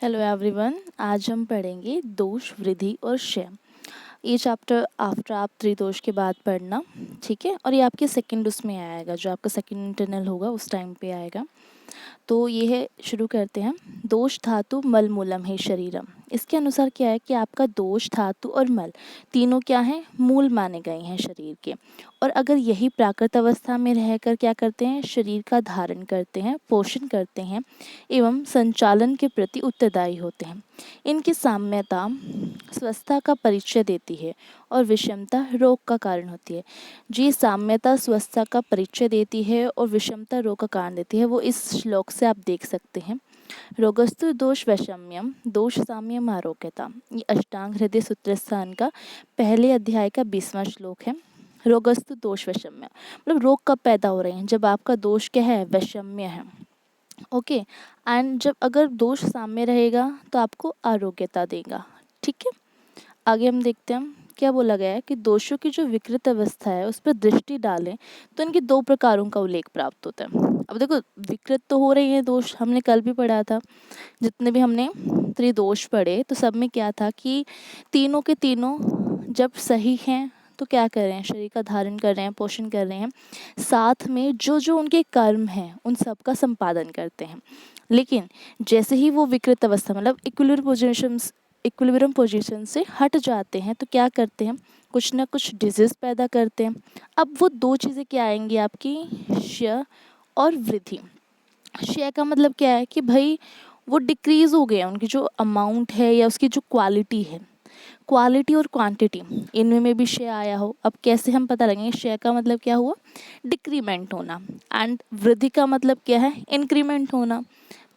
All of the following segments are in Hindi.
हेलो एवरीवन, आज हम पढ़ेंगे दोष, वृद्धि और क्षय। ये चैप्टर आफ्टर आप त्रिदोष के बाद पढ़ना, ठीक है। और ये आपके सेकंड उसमें आएगा, जो आपका सेकंड इंटरनल होगा उस टाइम पे आएगा। तो ये है, शुरू करते हैं। दोष धातु मल मूलम है शरीरम। इसके अनुसार क्या है कि आपका दोष धातु और मल तीनों क्या हैं, मूल माने गए हैं शरीर के। और अगर यही प्राकृत अवस्था में रहकर क्या करते हैं, शरीर का धारण करते हैं, पोषण करते हैं एवं संचालन के प्रति उत्तरदायी होते हैं। इनकी साम्यता स्वस्थता का परिचय देती है और विषमता रोग का कारण होती है। जी, साम्यता स्वस्थता का परिचय देती है और विषमता रोग का कारण देती है, वो इस श्लोक से आप देख सकते हैं। रोगस्तु दोष वैषम्यम दोष साम्यम आरोग्यता, ये अष्टांग हृदय सूत्र स्थान का पहले अध्याय का 20वां श्लोक है। रोगस्तु दोष वैषम्य मतलब रोग कब पैदा हो रहे हैं, जब आपका दोष क्या है, वैषम्य है। ओके, एंड जब अगर दोष साम्य रहेगा तो आपको आरोग्यता देगा, ठीक है। आगे हम देखते हैं क्या बोला गया है कि दोषों की जो विकृत अवस्था है उस पर दृष्टि डालें तो इनके दो प्रकारों का उल्लेख प्राप्त होता है। अब देखो, विकृत तो हो रही है दोष, हमने कल भी पढ़ा था, जितने भी हमने त्रिदोष पढ़े तो सब में क्या था कि तीनों के तीनों जब सही हैं तो क्या कर रहे हैं, शरीर का धारण कर रहे हैं, पोषण कर रहे हैं, साथ में जो जो उनके कर्म हैं उन सब का संपादन करते हैं। लेकिन जैसे ही वो विकृत अवस्था मतलब इक्विलिब्रियम पोजीशन से हट जाते हैं तो क्या करते हैं, कुछ ना कुछ डिजीज पैदा करते हैं। अब वो दो चीज़ें क्या आएंगी आपकी, क्षय और वृद्धि। क्षय का मतलब क्या है कि भाई वो डिक्रीज हो गया, उनकी जो अमाउंट है या उसकी जो क्वालिटी है, क्वालिटी और क्वांटिटी इनमें में भी क्षय आया हो। अब कैसे हम पता लगेंगे, क्षय का मतलब क्या हुआ, डिक्रीमेंट होना, एंड वृद्धि का मतलब क्या है, इंक्रीमेंट होना,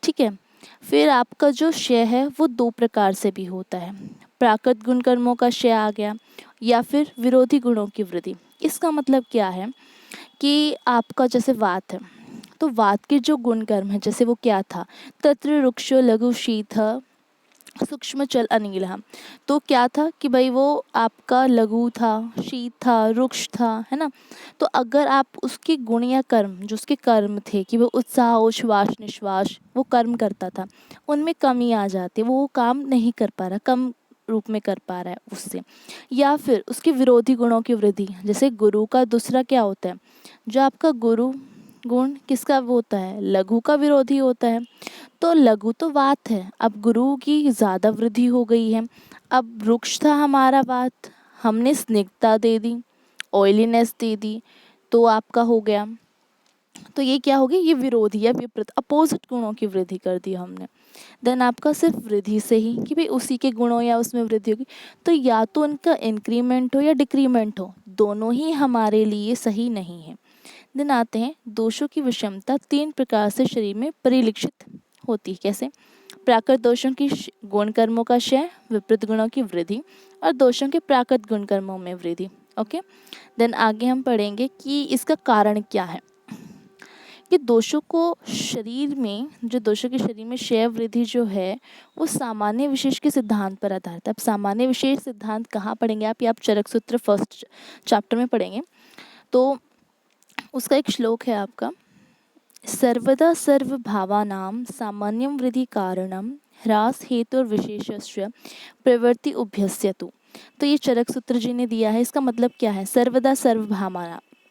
ठीक है। फिर आपका जो क्षय है वो दो प्रकार से भी होता है, प्राकृत गुण कर्मों का क्षय आ गया या फिर विरोधी गुणों की वृद्धि। इसका मतलब क्या है कि आपका जैसे वात है तो वात के जो गुण कर्म है, जैसे वो क्या था, तत्र रुक्षो लघु शीत सूक्ष्म चल अनिल, तो क्या था कि भाई वो आपका लघु था, शीत था, रुक्ष था, है ना। तो अगर आप उसके गुण या कर्म, जो उसके कर्म थे कि वो उत्साह उच्छ्वास निश्वास वो कर्म करता था, उनमें कमी आ जाती है, वो काम नहीं कर पा रहा, कम रूप में कर पा रहा है उससे। या फिर उसके विरोधी गुणों की वृद्धि, जैसे गुरु का दूसरा क्या होता है, जो आपका गुरु गुण किसका वो होता है, लघु का विरोधी होता है। तो लघु तो वात है, अब गुरु की ज़्यादा वृद्धि हो गई है। अब वृक्ष था हमारा वात, हमने स्निग्धता दे दी, ऑयलीनेस दे दी, तो आपका हो गया, तो ये क्या होगी, ये विरोधी या विपरीत अपोजिट गुणों की वृद्धि कर दी हमने। देन आपका सिर्फ वृद्धि से ही कि भाई उसी के गुणों या उसमें वृद्धि होगी, तो या तो उनका इंक्रीमेंट हो या डिक्रीमेंट हो, दोनों ही हमारे लिए सही नहीं है। दिन आते हैं दोषों की विषमता तीन प्रकार से शरीर में परिलक्षित होती है। कैसे, प्राकृत दोषों की गुण कर्मों का क्षय, विपरीत गुणों की वृद्धि और दोषों के प्राकृत गुण कर्मों में वृद्धि। ओके, देन आगे हम पढ़ेंगे कि इसका कारण क्या है, कि दोषों को शरीर में, जो दोषों के शरीर में क्षय वृद्धि जो है वो सामान्य विशेष के सिद्धांत पर आधारित है। अब सामान्य विशेष सिद्धांत कहाँ पढ़ेंगे आप, ये आप चरक सूत्र फर्स्ट चैप्टर में पढ़ेंगे। तो उसका एक श्लोक है आपका, सर्वदा सर्वभावानां सामान्यं वृद्धि कारणं ह्रास हेतु विशेषस्य प्रवृत्ति उभयस्यतु। तो ये चरक सूत्र जी ने दिया है, इसका मतलब क्या है, सर्वदा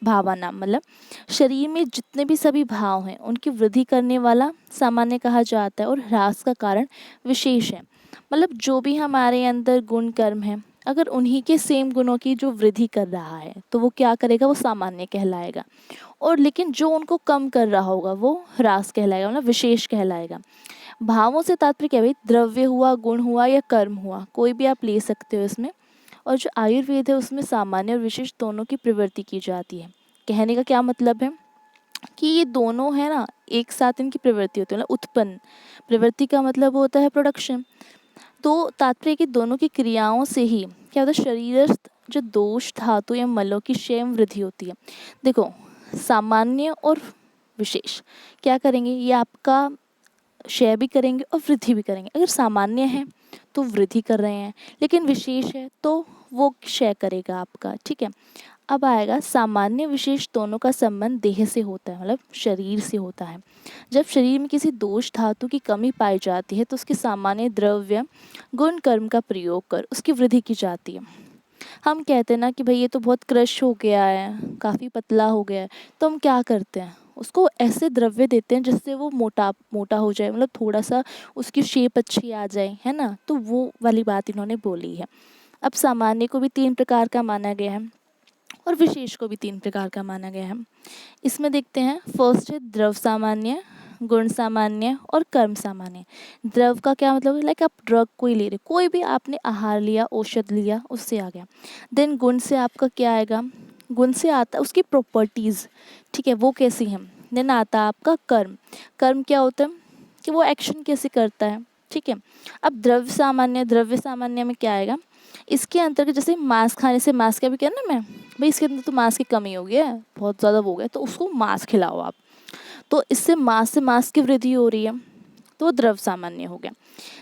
भावाना मतलब शरीर में जितने भी सभी भाव हैं उनकी वृद्धि करने वाला सामान्य कहा जाता है, और ह्रास का कारण विशेष है। मतलब जो भी हमारे अंदर गुण कर्म है, अगर उन्हीं के सेम गुणों की जो वृद्धि कर रहा है तो वो क्या करेगा, वो सामान्य कहलाएगा। और लेकिन जो उनको कम कर रहा होगा वो ह्रास कहलाएगा, मतलब विशेष कहलाएगा। भावों से तात्पर्य क्या है भाई, द्रव्य हुआ, गुण हुआ या कर्म हुआ, कोई भी आप ले सकते हो इसमें। और जो आयुर्वेद है उसमें सामान्य और विशेष दोनों की प्रवृत्ति की जाती है। कहने का क्या मतलब है कि ये दोनों है ना, एक साथ इनकी प्रवृत्ति होती है, मतलब उत्पन्न, प्रवृत्ति का मतलब होता है प्रोडक्शन। तो तात्पर्य कि दोनों की क्रियाओं से ही क्या होता है, शरीरस्थ जो दोष धातु या मलों की क्षय वृद्धि होती है। देखो, सामान्य और विशेष क्या करेंगे, ये आपका क्षय भी करेंगे और वृद्धि भी करेंगे। अगर सामान्य है तो वृद्धि कर रहे हैं, लेकिन विशेष है तो वो क्षय करेगा आपका, ठीक है। अब आएगा सामान्य विशेष, दोनों का संबंध देह से होता है, मतलब शरीर से होता है। जब शरीर में किसी दोष धातु की कमी पाई जाती है तो उसके सामान्य द्रव्य गुण कर्म का प्रयोग कर उसकी वृद्धि की जाती है। हम कहते हैं ना कि भाई ये तो बहुत क्रश हो गया है, काफ़ी पतला हो गया है, तो हम क्या करते हैं, उसको ऐसे द्रव्य देते हैं जिससे वो मोटा मोटा हो जाए, मतलब थोड़ा सा उसकी शेप अच्छी आ जाए, है ना। तो वो वाली बात इन्होंने बोली है। अब सामान्य को भी 3 प्रकार का माना गया है और विशेष को भी 3 प्रकार का माना गया है। इसमें देखते हैं, फर्स्ट है द्रव सामान्य, गुण सामान्य और कर्म सामान्य। द्रव का क्या मतलब है, लाइक आप ड्रग कोई ले रहे, कोई भी आपने आहार लिया, औषध लिया, उससे आ गया। देन गुण से आपका क्या आएगा, गुण से आता है उसकी प्रॉपर्टीज़, ठीक है, वो कैसी हैं। देन आता है आपका कर्म, कर्म क्या होता है कि वो एक्शन कैसे करता है, ठीक है। अब द्रव्य सामान्य में क्या आएगा, इसके अंतर्गत जैसे मांस खाने से, मांस का भी क्या ना मैं, भाई इसके अंदर तो मांस की कमी हो गई है, बहुत ज़्यादा हो गया, तो उसको मांस खिलाओ आप, तो इससे मांस की वृद्धि हो रही है, तो वो द्रव सामान्य हो गया।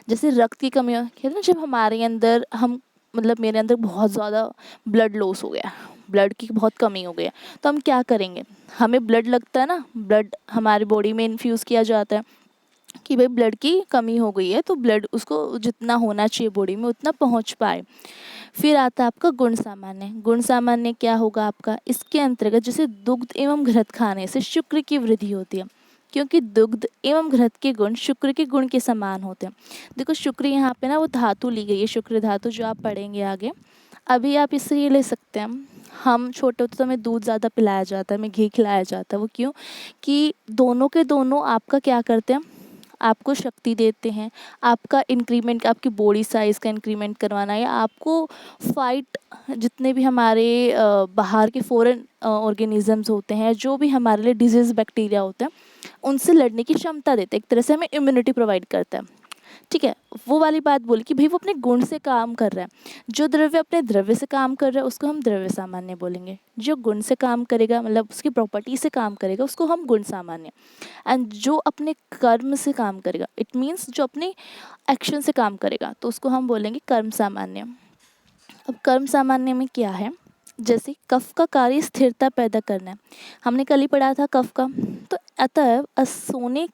जैसे रक्त की कमी हो, कहते हैं ना जब हमारे अंदर हम, मतलब मेरे अंदर बहुत ज़्यादा ब्लड लॉस हो गया, ब्लड की बहुत कमी हो गई है, तो हम क्या करेंगे, हमें ब्लड लगता है ना, ब्लड हमारी बॉडी में इन्फ्यूज़ किया जाता है कि भाई ब्लड की कमी हो गई है, तो ब्लड उसको जितना होना चाहिए बॉडी में उतना पहुंच पाए। फिर आता है आपका गुण सामान्य, गुण सामान्य क्या होगा आपका, इसके अंतर्गत जैसे दुग्ध एवं घृत खाने से शुक्र की वृद्धि होती है, क्योंकि दुग्ध एवं घृत के गुण शुक्र के गुण के समान होते हैं। देखो शुक्र यहाँ पे ना वो धातु ली गई है, शुक्र धातु, जो आप पढ़ेंगे आगे। अभी आप इससे ये ले सकते हैं, हम छोटे होते तो हमें दूध ज़्यादा पिलाया जाता है, हमें घी खिलाया जाता है, वो क्यों कि दोनों के दोनों आपका क्या करते हैं, आपको शक्ति देते हैं, आपका इंक्रीमेंट, आपकी बॉडी साइज़ का इंक्रीमेंट करवाना, या आपको फाइट, जितने भी हमारे बाहर के फॉरेन ऑर्गेनिजम्स होते हैं, जो भी हमारे लिए डिजीज़ बैक्टीरिया होते हैं, उनसे लड़ने की क्षमता देते हैं, एक तरह से हमें इम्यूनिटी प्रोवाइड करता है, ठीक है। वो वाली बात बोली कि भाई वो अपने गुण से काम कर रहा है, जो द्रव्य अपने द्रव्य से काम कर रहा है उसको हम द्रव्य सामान्य बोलेंगे, जो गुण से काम करेगा, मतलब उसकी प्रॉपर्टी से काम करेगा, उसको हम गुण सामान्य। एंड जो अपने कर्म से काम करेगा, इट मीन्स जो अपने एक्शन से काम करेगा, तो उसको हम बोलेंगे कर्म सामान्य। अब कर्म सामान्य में क्या है, जैसे कफ का कार्य स्थिरता पैदा करना है, हमने कल ही पढ़ा था कफ का। तो अतः सोने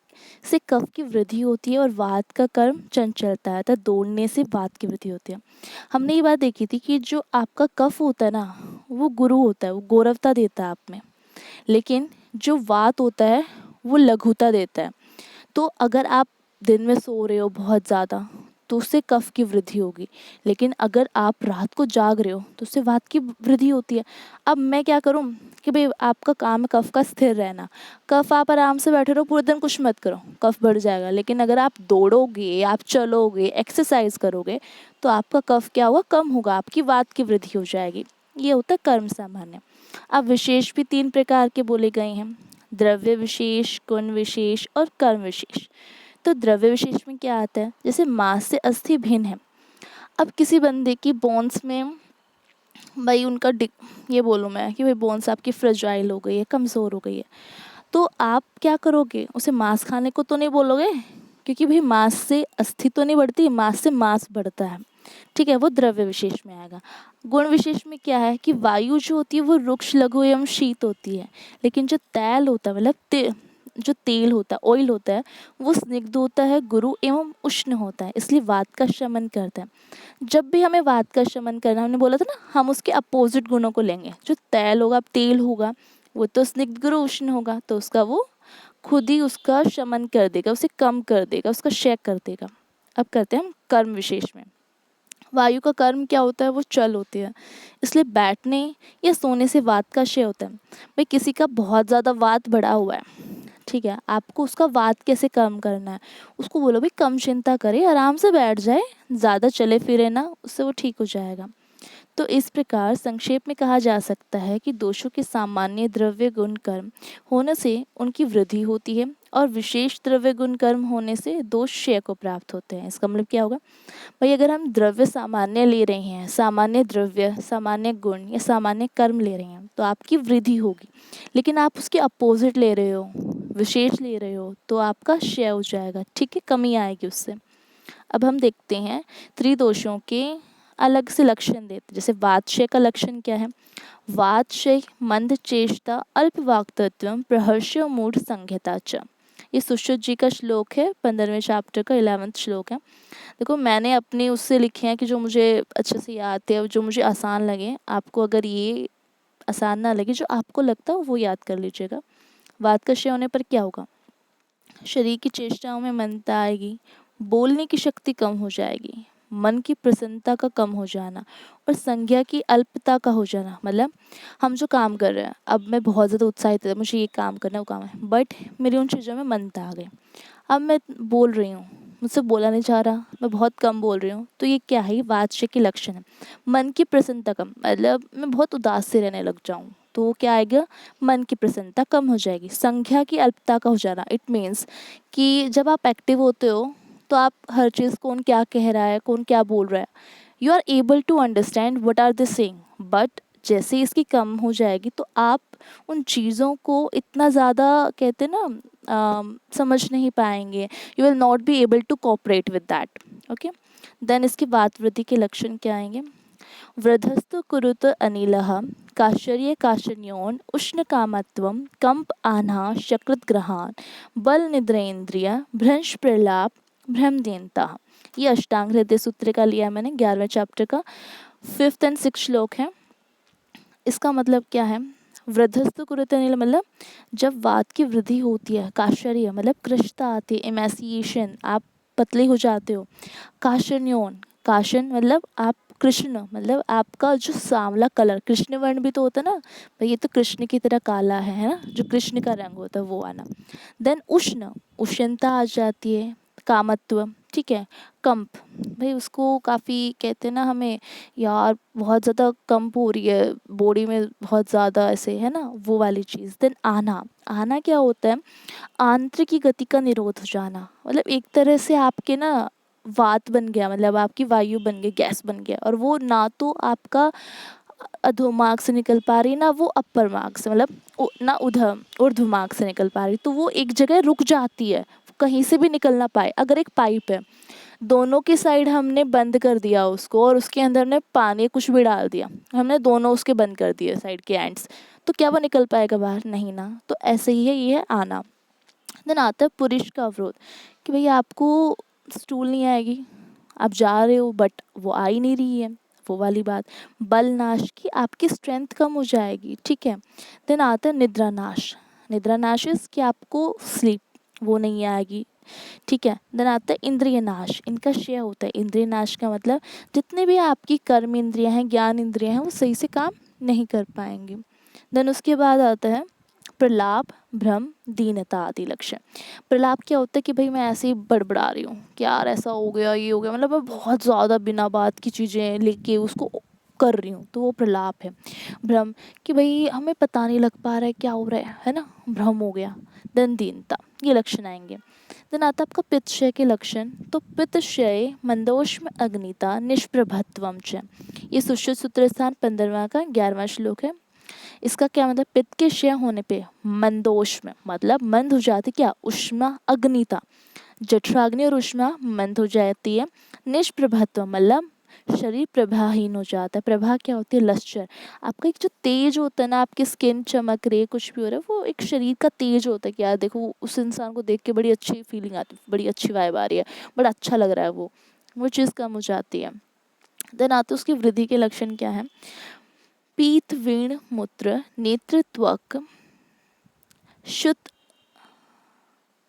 से कफ की वृद्धि होती है और वात का कर्म चंचलता है, अतः दौड़ने से वात की वृद्धि होती है। हमने ये बात देखी थी कि जो आपका कफ होता है ना, वो गुरु होता है, वो गौरवता देता है आप में, लेकिन जो वात होता है वो लघुता देता है। तो अगर आप दिन में सो रहे हो बहुत ज़्यादा तो उससे कफ की वृद्धि होगी, लेकिन अगर आप रात को जाग रहे हो तो उससे वात की वृद्धि होती है। अब मैं क्या करूं कि भाई आपका काम है कफ का स्थिर रहना, कफ आप आराम से बैठे रहो पूरे दिन, कुछ मत करो, कफ बढ़ जाएगा। लेकिन अगर आप दौड़ोगे, आप चलोगे, एक्सरसाइज करोगे, तो आपका कफ क्या होगा, कम होगा, आपकी वात की वृद्धि हो जाएगी। ये होता है कर्म सामान्य। अब विशेष भी 3 प्रकार के बोले गए हैं, द्रव्य विशेष, गुण विशेष और कर्म विशेष। तो द्रव्य विशेष में क्या आता है, जैसे मांस से अस्थि भिन्न है। अब किसी बंदे की बोन्स में, भाई उनका ये बोलूँ मैं कि भाई बोन्स आपकी फ्रेजाइल हो गई है, कमज़ोर हो गई है, तो आप क्या करोगे, उसे मांस खाने को तो नहीं बोलोगे, क्योंकि भाई मांस से अस्थि तो नहीं बढ़ती, मांस से मांस बढ़ता है, ठीक है, वो द्रव्य विशेष में आएगा। गुण विशेष में क्या है कि वायु जो होती है वो रुक्ष, लघु एवं शीत होती है, लेकिन जो तैल होता है, मतलब जो तेल होता है, ऑयल होता है, वो स्निग्ध होता है, गुरु एवं उष्ण होता है, इसलिए वात का शमन करता है। जब भी हमें वात का शमन करना, हमने बोला था ना, हम उसके अपोजिट गुणों को लेंगे। जो तैल होगा, तेल होगा, वो तो स्निग्ध, गुरु, उष्ण होगा, तो उसका वो खुद ही उसका शमन कर देगा, उसे कम कर देगा, उसका क्षय कर देगा। अब करते हैं हम कर्म विशेष में। वायु का कर्म क्या होता है, वो चल होती है, इसलिए बैठने या सोने से वात का क्षय होता है। भाई किसी का बहुत ज़्यादा वात बढ़ा हुआ है, ठीक है, आपको उसका वात कैसे कम करना है, उसको बोलो भाई कम चिंता करे, आराम से बैठ जाए, ज़्यादा चले फिरे ना, उससे वो ठीक हो जाएगा। तो इस प्रकार संक्षेप में कहा जा सकता है कि दोषों के सामान्य द्रव्य गुण कर्म होने से उनकी वृद्धि होती है और विशेष द्रव्य गुण कर्म होने से दोष क्षय को प्राप्त होते हैं। इसका मतलब क्या होगा, भाई अगर हम द्रव्य सामान्य ले रहे हैं, सामान्य द्रव्य, सामान्य गुण या सामान्य कर्म ले रहे हैं, तो आपकी वृद्धि होगी। लेकिन आप उसके अपोजिट ले रहे हो, विशेष ले रहे हो, तो आपका क्षय हो जाएगा, ठीक है, कमी आएगी उससे। अब हम देखते हैं त्रिदोषों के अलग से लक्षण देते। जैसे वातशय का लक्षण क्या है? वातशय मंद चेष्टा अल्प वाक्तत्वम प्रहर्षो मूढ़ संज्ञता च। ये सुश्रुत जी का श्लोक है, 15वें चैप्टर का 11वां श्लोक है। देखो मैंने अपने उससे लिखे हैं कि जो मुझे अच्छे से याद थे, जो मुझे आसान लगे। आपको अगर ये आसान ना लगे, जो आपको लगता हो वो याद कर लीजिएगा। वात का क्षय होने पर क्या होगा? शरीर की चेष्टाओं में मंदता आएगी, बोलने की शक्ति कम हो जाएगी, मन की प्रसन्नता का कम हो जाना और संज्ञा की अल्पता का हो जाना। मतलब हम जो काम कर रहे हैं, अब मैं बहुत ज़्यादा उत्साहित है, मुझे ये काम करना है वो काम है, बट मेरी उन चीज़ों में मंदता आ गई। अब मैं बोल रही हूँ, मुझसे बोला नहीं जा रहा, मैं बहुत कम बोल रही हूँ, तो ये क्या है? वाच्य के लक्षण है। मन की प्रसन्नता कम, मतलब मैं बहुत उदास से रहने लग जाऊँ, तो वो क्या आएगा? मन की प्रसन्नता कम हो जाएगी। संज्ञा की अल्पता का हो जाना, इट मीन्स कि जब आप एक्टिव होते हो तो आप हर चीज़, कौन क्या कह रहा है, कौन क्या बोल रहा है, you are able to understand what are they saying. But जैसे इसकी कम हो जाएगी तो आप उन चीज़ों को इतना ज़्यादा, कहते हैं ना, समझ नहीं पाएंगे। You will not be able to cooperate with that. Okay, then इसके बाद वृद्धि के लक्षण क्या आएंगे? वृद्धस्तु कुरुत अनिलः काश्चर्य काशन्योन उष्ण कामत्वम कंप आन्हा शकृत ग्रहान बल निद्रेन्द्रिय भ्रंश प्रलाप भ्रमदेनता। ये अष्टांग हृदय सूत्र का लिया मैंने, 11वें चैप्टर का 5th and 6th श्लोक है। इसका मतलब क्या है? वृद्धस्तु कुरुत अनिल मतलब जब वात की वृद्धि होती है, काश्चर्य मतलब कृष्णता आती है, इमेसिएशन, आप पतले हो जाते हो। काशन्योन, काशन मतलब आप, कृष्ण मतलब आपका जो सांवला कलर, कृष्ण वर्ण भी तो होता है ना भाई, ये तो कृष्ण की तरह काला है ना, जो कृष्ण का रंग होता है वो आना। देन उष्ण, उष्णता आ जाती है। कामत्व, ठीक है। कंप, भाई उसको काफ़ी कहते हैं ना हमें, यार बहुत ज़्यादा कंप हो रही है बॉडी में, बहुत ज़्यादा ऐसे है ना, वो वाली चीज़। देन आना, आना क्या होता है? आंतरिक की गति का निरोध हो जाना, मतलब एक तरह से आपके ना वात बन गया, मतलब आपकी वायु बन गई, गैस बन गया, और वो ना तो आपका अधोमार्ग से निकल पा रही, ना वो अपर मार्ग से, मतलब ना ऊर्ध्व मार्ग से निकल पा रही, तो वो एक जगह रुक जाती है, कहीं से भी निकल ना पाए। अगर एक पाइप है, दोनों की साइड हमने बंद कर दिया उसको, और उसके अंदर ने पानी कुछ भी डाल दिया, हमने दोनों उसके बंद कर दिए साइड के एंड्स, तो क्या वो निकल पाएगा बाहर? नहीं ना। तो ऐसे ही है, ये है आना। देन आता है पुरुष का अवरोध, कि भाई आपको स्टूल नहीं आएगी, आप जा रहे हो बट वो आ ही नहीं रही है, वो वाली बात। बल नाश की, आपकी स्ट्रेंथ कम हो जाएगी, ठीक है। देन आता है निद्रा नाश, निद्रा नाश इज कि आपको स्लीप वो नहीं आएगी, ठीक है। देन आता है इंद्रिय नाश, इनका क्षय होता है। इंद्रिय नाश का मतलब जितने भी आपकी कर्म इंद्रियां हैं, ज्ञान इंद्रियां हैं, वो सही से काम नहीं कर पाएंगे। देन उसके बाद आता है प्रलाप भ्रम दीनता आदि लक्षण। प्रलाप क्या होता है? कि भाई मैं ऐसे ही बड़बड़ा रही हूँ कि यार ऐसा हो गया, ये हो गया, मतलब मैं बहुत ज़्यादा बिना बात की चीज़ें लेके उसको कर रही हूँ, तो वो प्रलाप है। भ्रम, कि भाई हमें पता नहीं लग पा रहा है क्या हो रहा है ना, भ्रम हो गया। देन दीनता, ये लक्षण आएंगे। देन आता है आपका पित्तक्षय के लक्षण। तो पित्तक्षय मंदोष्म अग्निता निष्प्रभत्वम च, ये सुश्रुत सूत्र स्थान 15वां का 11वां श्लोक है। इसका क्या मतलब? पित्त के क्षय होने पे मंदोष्म मतलब मंद हो जाती, क्या? उष्मा अग्निता, जठराग्नि और उष्मा मंद हो जाती है। निष्प्रभत्व मतलब शरीर प्रभाहीन हो जाता है। प्रभा क्या होती है? लश्चर, आपका एक जो तेज होता है ना, आपकी स्किन चमक रही है, कुछ भी हो रहा है, वो एक शरीर का तेज होता है कि यार देखो उस इंसान को देख के बड़ी अच्छी फीलिंग आती है, बड़ी अच्छी वाइब आ रही है, बड़ा अच्छा लग रहा है, वो चीज़ कम हो जाती है। देन आते उसकी वृद्धि के लक्षण क्या है? पीत वीण मूत्र नेत्र त्वक शुत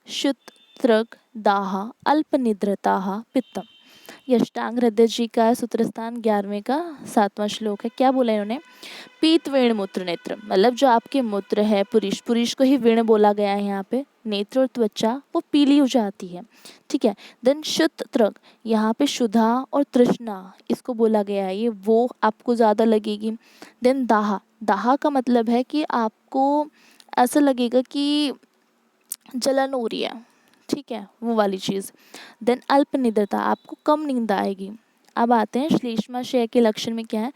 शुत्रक दाह अल्प निद्रता पित्तम। ये अष्टांग हृदय जी का है, सूत्र स्थान 11वें का 7वां श्लोक है। क्या बोला इन्होंने? पीत वेण मूत्र नेत्र, मतलब जो आपके मूत्र है, पुरुष, पुरुष को ही वेण बोला गया है यहाँ पे, नेत्र और त्वचा वो पीली हो जाती है, ठीक है। देन शुद्ध त्रक, यहाँ पे शुद्धा और तृष्णा इसको बोला गया है, ये वो आपको ज़्यादा लगेगी। देन दाह, दाह का मतलब है कि आपको ऐसा लगेगा कि जलन हो रही है, ठीक है, वो वाली चीज़। देन अल्प निद्रता, आपको कम नींद आएगी। अब आते हैं श्लेष्माशय के लक्षण में क्या है?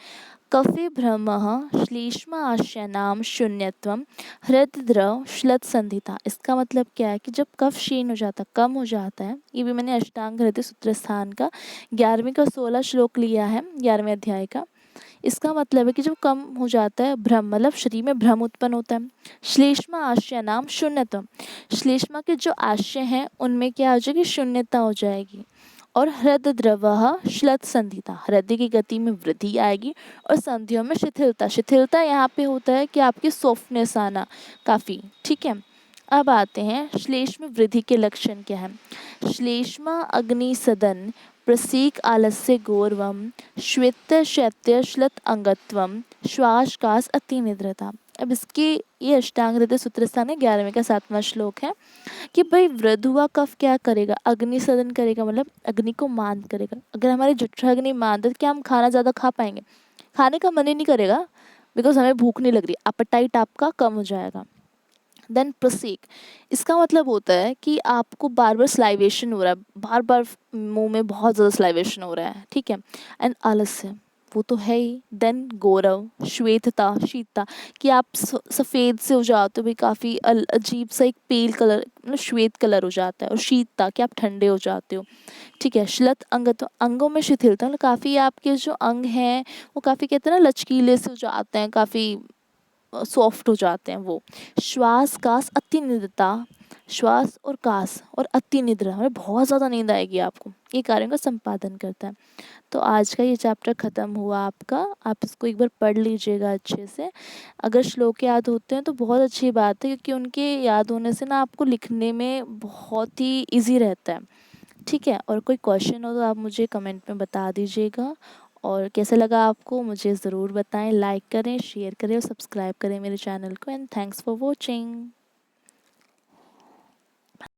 कफे भ्रमः श्लेष्म आश्यनाम शून्यत्वम हृदद्रव श्लथ संधिता। इसका मतलब क्या है कि जब कफ क्षीण हो जाता, कम हो जाता है, ये भी मैंने अष्टांग हृदय सूत्र स्थान का 11वें का 16 श्लोक लिया है, 11वें अध्याय का। इसका मतलब है कि जब कम हो जाता है भ्रम, मतलब शरीर में भ्रम उत्पन्न होता है। श्लेष्मा आशय नाम शून्यतम, श्लेष्मा के जो आशय हैं उनमें क्या हो जाएगी, शून्यता हो जाएगी। और हृदय द्रव श्लथ संधिता, हृदय की गति में वृद्धि आएगी और संधियों में शिथिलता। शिथिलता यहाँ पे होता है कि आपकी सॉफ्टनेस आना काफ़ी, ठीक है। अब आते हैं श्लेष्म वृद्धि के लक्षण क्या है। श्लेष्मा अग्नि सदन प्रसीक आलस्य गौरवम श्वेत शैत्य श्लथ अंगत्वम श्वास कास अति निद्रता। अब इसके ये अष्टांग हृदय सूत्र स्थान है, 11वें का 7वां श्लोक है कि भाई वृद्ध हुआ कफ क्या करेगा, अग्नि सदन करेगा, मतलब अग्नि को मान करेगा। अगर हमारी जठराग्नि मान तो क्या हम खाना ज़्यादा खा पाएंगे, खाने का मन ही नहीं करेगा, बिकॉज हमें भूख नहीं लग रही, अपटाइट आपका कम हो जाएगा। देन प्रसीक, इसका मतलब होता है कि आपको बार बार स्लाइवेशन हो रहा है, बार बार मुंह में बहुत ज़्यादा स्लाइवेशन हो रहा है, ठीक है। एंड आलस्य, वो तो है ही। देन गौरव, श्वेतता, शीतता, कि आप सफ़ेद से हो जाते हो भाई, काफ़ी अजीब सा एक पेल कलर, मतलब श्वेत कलर हो जाता है। और शीतता, कि आप ठंडे हो जाते हो, ठीक है। श्लथ अंग, तो अंगों में शिथिलता, मतलब काफ़ी आपके जो अंग हैं वो काफ़ी कहते हैं ना लचकीले से हो जाते हैं, काफ़ी सॉफ्ट हो जाते हैं वो। श्वास कास अति निद्रता, श्वास और कास और अति निद्रा, मतलब बहुत ज़्यादा नींद आएगी आपको, ये कार्यों का संपादन करता है। तो आज का ये चैप्टर ख़त्म हुआ आपका, आप इसको एक बार पढ़ लीजिएगा अच्छे से। अगर श्लोक याद होते हैं तो बहुत अच्छी बात है, क्योंकि उनके याद होने से ना आपको लिखने में बहुत ही ईजी रहता है, ठीक है। और कोई क्वेश्चन हो तो आप मुझे कमेंट में बता दीजिएगा। और कैसा लगा आपको मुझे ज़रूर बताएं, लाइक करें, शेयर करें और सब्सक्राइब करें मेरे चैनल को। And thanks for watching.